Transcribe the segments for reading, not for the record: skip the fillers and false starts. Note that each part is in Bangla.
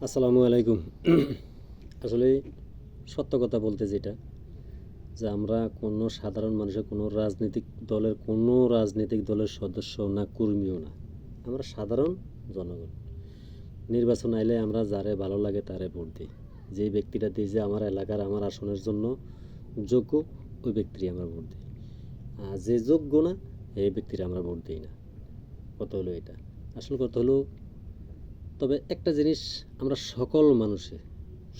আসসালামু আলাইকুম। আসলে সত্য কথা বলতে যেটা যে আমরা কোনো সাধারণ মানুষের কোনো রাজনৈতিক দলের সদস্য না কর্মীও না। আমরা সাধারণ জনগণ। নির্বাচন আইলে আমরা যারে ভালো লাগে তারে ভোট দিই। যে ব্যক্তিটা দিই যে আমার এলাকার আমার আসনের জন্য যোগ্য ওই ব্যক্তিরই আমরা ভোট দিই। আর যে যোগ্য না এই ব্যক্তির আমরা ভোট দিই না। কথা হলো এটা। আসল কথা হলো তবে একটা জিনিস আমরা সকল মানুষে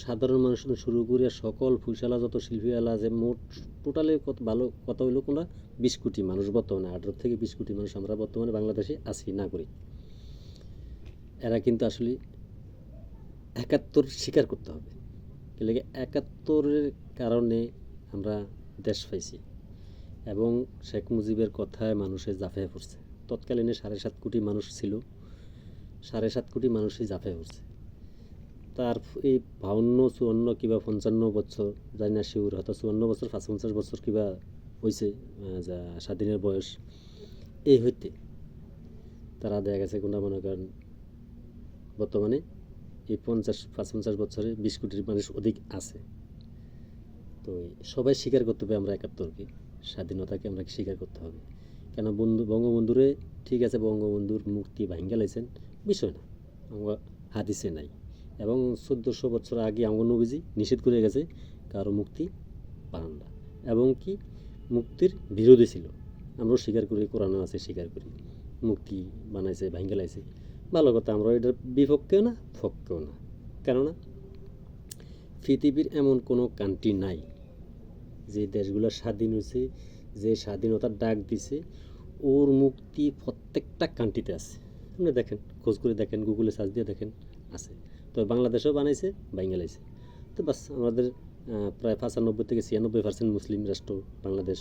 সাধারণ মানুষ থেকে শুরু করে সকল ফুসালা যত শিল্পীওয়ালা আছে মোট টোটালি কত ভালো কথা হইলো কোনটা 20 কোটি মানুষ বর্তমানে 18 থেকে 20 কোটি মানুষ আমরা বর্তমানে বাংলাদেশে আছি নাগরিক। এরা কিন্তু আসলে 71 স্বীকার করতে হবে। এলাকা 71-এর কারণে আমরা দেশ পাইছি এবং শেখ মুজিবের কথায় মানুষের জাফায় পড়ছে। তৎকালীনে 7.5 কোটি মানুষ ছিল, 7.5 কোটি মানুষই জাফায় পড়ছে। তার এই 52 54 কিংবা 55 বছর জানি না শিওর, হয়তো 54 বছর 55 বছর কিংবা হয়েছে যা স্বাধীনের বয়স এই হইতে তারা দেখা গেছে কোনটা মনে করেন বর্তমানে এই 50 55 বছরে 20 কোটির মানুষ অধিক আছে। তো সবাই স্বীকার করতে হবে আমরা 71কে স্বাধীনতাকে আমরা স্বীকার করতে হবে। কেন বঙ্গবন্ধুরে ঠিক আছে বঙ্গবন্ধুর মুক্তি ভাঙ্গা লাইছেন বিষয় না, আমরা হাদিসে নাই এবং 1400 বছর আগে আমার নবীজি নিষেধ করে গেছে কারো মুক্তি পান না এবং কি মুক্তির বিরোধী ছিল। আমরাও স্বীকার করি, কোরআনও আছে স্বীকার করি মুক্তি বানাইছে ভাঙ্গা লাইছে ভালো কথা, আমরা এটার বিপক্ষেও না পক্ষেও না। কেননা পৃথিবীর এমন কোনো কান্ট্রি নাই যে দেশগুলো স্বাধীন হয়েছে, যে স্বাধীনতার ডাক দিছে ওর মুক্তি প্রত্যেকটা কান্ট্রিতে আছে। আপনি দেখেন, খোঁজ করে দেখেন, গুগলে সার্চ দিয়ে দেখেন, আছে। তবে বাংলাদেশও বানাইছে বাঙ্গালাইছে। তো বাস আমাদের প্রায় 95 থেকে 96% মুসলিম রাষ্ট্র বাংলাদেশ।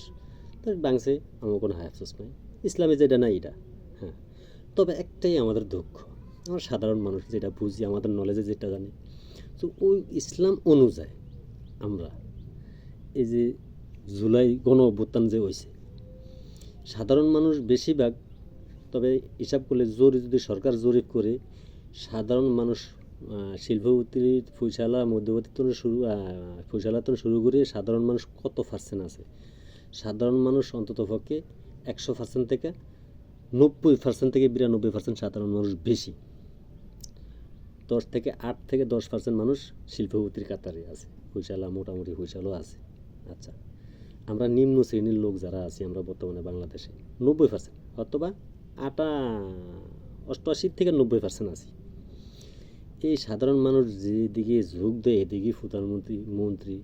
তো বাংছে আমার কোনো হায় আফসোস নাই, ইসলামে যেটা নাই এটা। হ্যাঁ, তবে একটাই আমাদের দুঃখ, আমরা সাধারণ মানুষ যেটা বুঝি আমাদের নলেজে যেটা জানি, তো ওই ইসলাম অনুযায়ী আমরা এই যে জুলাই গণ অভ্যুত্থান যে হয়েছে সাধারণ মানুষ বেশিরভাগ, তবে হিসাব করলে যদি সরকার জরিপ করে সাধারণ মানুষ শিল্পপতি ফুইসালা মধ্যবর্তী ফুইসালা থেকে শুরু করে সাধারণ মানুষ কত পার্সেন্ট আছে, সাধারণ মানুষ অন্ততপক্ষে 100% থেকে 90% থেকে 92% সাধারণ মানুষ বেশি। 8 থেকে 10% মানুষ শিল্পপতির কাতারে আছে, ফুইসালা মোটামুটি ফুইসালাও আছে। আচ্ছা, আমরা নিম্ন শ্রেণীর লোক যারা আছি আমরা বর্তমানে বাংলাদেশে 90% অথবা 88 থেকে 90% আছি। এই সাধারণ মানুষ যেদিকে ঝোঁক দেয় এদিকে প্রধানমন্ত্রী মন্ত্রী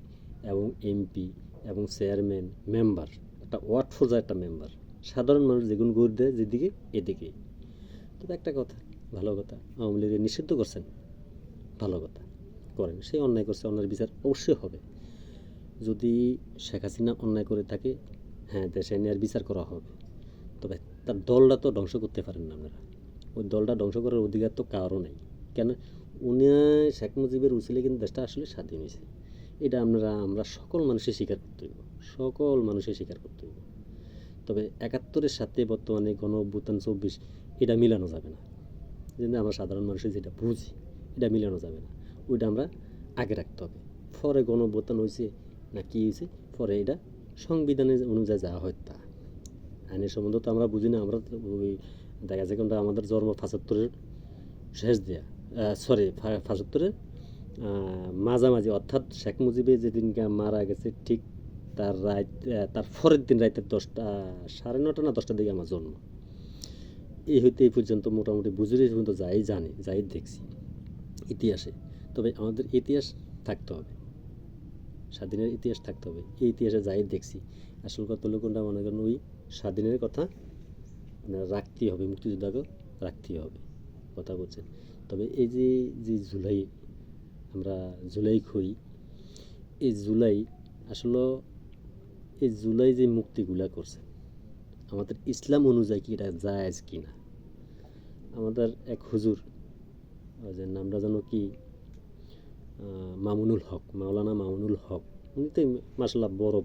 এবং এমপি এবং চেয়ারম্যান মেম্বার, একটা ওয়ার্ড পর্যায়ে একটা মেম্বার, সাধারণ মানুষ যেগুলো গড় দেয় যেদিকে এদিকে। তবে একটা কথা, ভালো কথা, আওয়ামী লীগের নিষিদ্ধ করছেন, ভালো কথা করেন, সেই অন্যায় করছে, অন্যায়ের বিচার অবশ্যই হবে। যদি শেখ হাসিনা অন্যায় করে থাকে, হ্যাঁ দেশে নেওয়ার বিচার করা হবে। তবে তার দলটা তো ধ্বংস করতে পারেন না আপনারা, ওই দলটা ধ্বংস করার অধিকার তো কারও নেই। কেন উনি শেখ মুজিবের উচিলে কিন্তু দেশটা আসলে স্বাধীন হয়েছে, এটা আমরা সকল মানুষের স্বীকার করতে হইব, সকল মানুষের স্বীকার করতে হইব। তবে 71-এর সাথে বর্তমানে গণ অভ্যুত্থান 24 এটা মিলানো যাবে না। যেন আমরা সাধারণ মানুষের যেটা বুঝি এটা মিলানো যাবে না, ওইটা আমরা আগে রাখতে হবে। পরে গণ অভ্যুত্থান হয়েছে না কি হয়েছে পরে এটা সংবিধানের অনুযায়ী যা হয় তা। আইনের সম্বন্ধ তো আমরা বুঝি না, আমরা ওই দেখা যায় কোনটা আমাদের জন্ম 75-এর শেষ দেয়া, সরি 75-এর মাঝামাঝি, অর্থাৎ শেখ মুজিবে যেদিনকে মারা গেছে ঠিক তার পরের দিন রাতে 10টা 9:30 না 10টার দিকে আমার জন্ম। এই হইতে এই পর্যন্ত মোটামুটি বুঝলে পর্যন্ত যাই জানি যাই দেখছি ইতিহাসে। তবে আমাদের ইতিহাস থাকতে হবে, স্বাধীনের ইতিহাস থাকতে হবে, এই ইতিহাসে যাই দেখছি আসল কথা হলো কোনটা মনে করেন ওই স্বাধীনের কথা রাখতেই হবে, মুক্তিযোদ্ধাকে রাখতেই হবে, কথা বলছেন। তবে এই যে যে জুলাই আমরা জুলাই করি, এই জুলাই আসলে এই জুলাই যে মুক্তিগুলা করছে আমাদের ইসলাম অনুযায়ী কি এটা জায়েজ কি না। আমাদের এক হুজুর, যে নামটা যেন কি, মামুনুল হক, মাওলানা মামুনুল হক, উনি তো মাসাল্লাহ বড়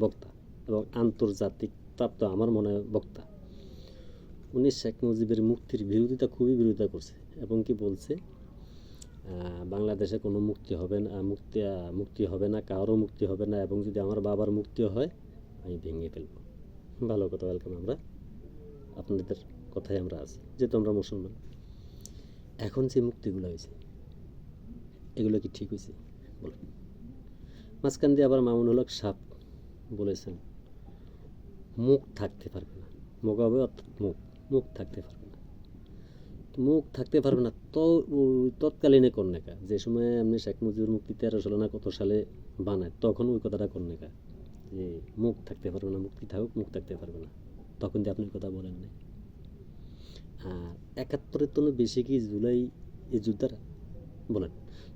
বক্তা এবং আন্তর্জাতিক প্রাপ্ত আমার মনে হয় বক্তা। উনি শেখ মুজিবের মুক্তির বিরোধিতা খুবই বিরোধিতা করছে এবং কি বলছে বাংলাদেশে কোনো মুক্তি হবে না, মুক্তি হবে না, কারোর মুক্তি হবে না, এবং যদি আমার বাবার মুক্তিও হয় আমি ভেঙে ফেলব। ভালো কথা, ওয়েলকাম। আমরা আপনাদের কথাই আমরা আছি, যেহেতু আমরা মুসলমান। এখন যে মুক্তিগুলো হয়েছে এগুলো কি ঠিক হয়েছে বলুন? মাঝখান দিয়ে আবার মামুনুল হক সাপ বলেছেন মুখ থাকতে পারবে না, মুখ হবে অর্থাৎ মুখ থাকতে পারবে না। মুখ থাকতে পারবে না তো তৎকালীনে কন্যাকা, যে সময় আপনি শেখ মুজিবুর মুক্তি 13 সালে না কত সালে বানায়, তখন ওই কথাটা কন্যাকা যে মুখ থাকতে পারবে না, মুক্তি থাকুক, মুখ থাকতে পারবে না, তখন দিয়ে আপনি কথা বলেন নাই। আর 71-এর তো বেশি কি জুলাই এই যুদ্ধটা বলেন?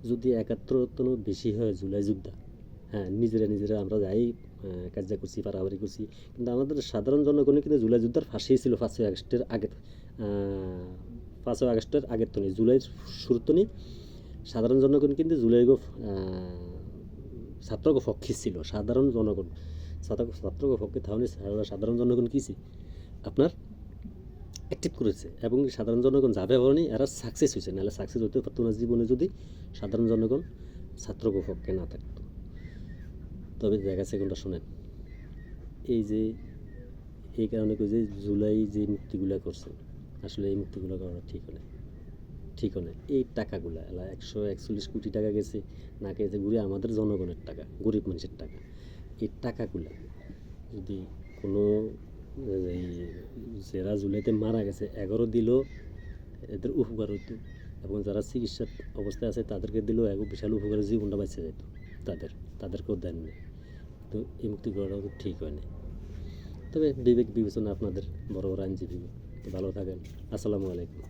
যদি 71-এর তো বেশি হয় জুলাই যুদ্ধা, হ্যাঁ নিজেরা আমরা যাই কাজা করছি, পারাবারি করছি, কিন্তু আমাদের সাধারণ জনগণের কিন্তু জুলাই যুদ্ধের ফাঁসি ছিল 5ই আগস্টের আগে। 5ই আগস্টের আগের তো নেই, জুলাইয়ের শুরুর তো নেই। সাধারণ জনগণ কিন্তু জুলাই ছাত্রকে পক্ষে ছিল, সাধারণ জনগণ ছাত্রকে পক্ষে তাহলে সাধারণ জনগণ কী আপনার অ্যাক্টিভ করেছে, এবং সাধারণ জনগণ যাবে বলেনি এরা সাকসেস হয়েছে, নাহলে সাকসেস হতে পারতো না জীবনে যদি সাধারণ জনগণ ছাত্রকে পক্ষে না থাকতো। তবে দেখা সেকেন্ডটা শোনেন, এই কারণে যে জুলাই যে মুক্তিগুলো করছে, আসলে এই মুক্তিগুলো করা ঠিক হয় না। এই টাকাগুলো 141 কোটি টাকা গেছে না, গেছে ঘুরে আমাদের জনগণের টাকা, গরিব মানুষের টাকা। এই টাকাগুলো যদি কোনো যারা জুলাইতে মারা গেছে 11 দিল এদের উপকার হতো, এবং যারা চিকিৎসার অবস্থায় আছে তাদেরকে দিলেও এক বিশাল উপকারের জীবনটা বাঁচে যেত তাদেরকেও দেন না। তো এই মুক্তি করাটাও ঠিক হয় না। তবে বিবেক বিবেচনা আপনাদের বড় আইনজীবী, ভালো থাকেন। আসসালামু আলাইকুম।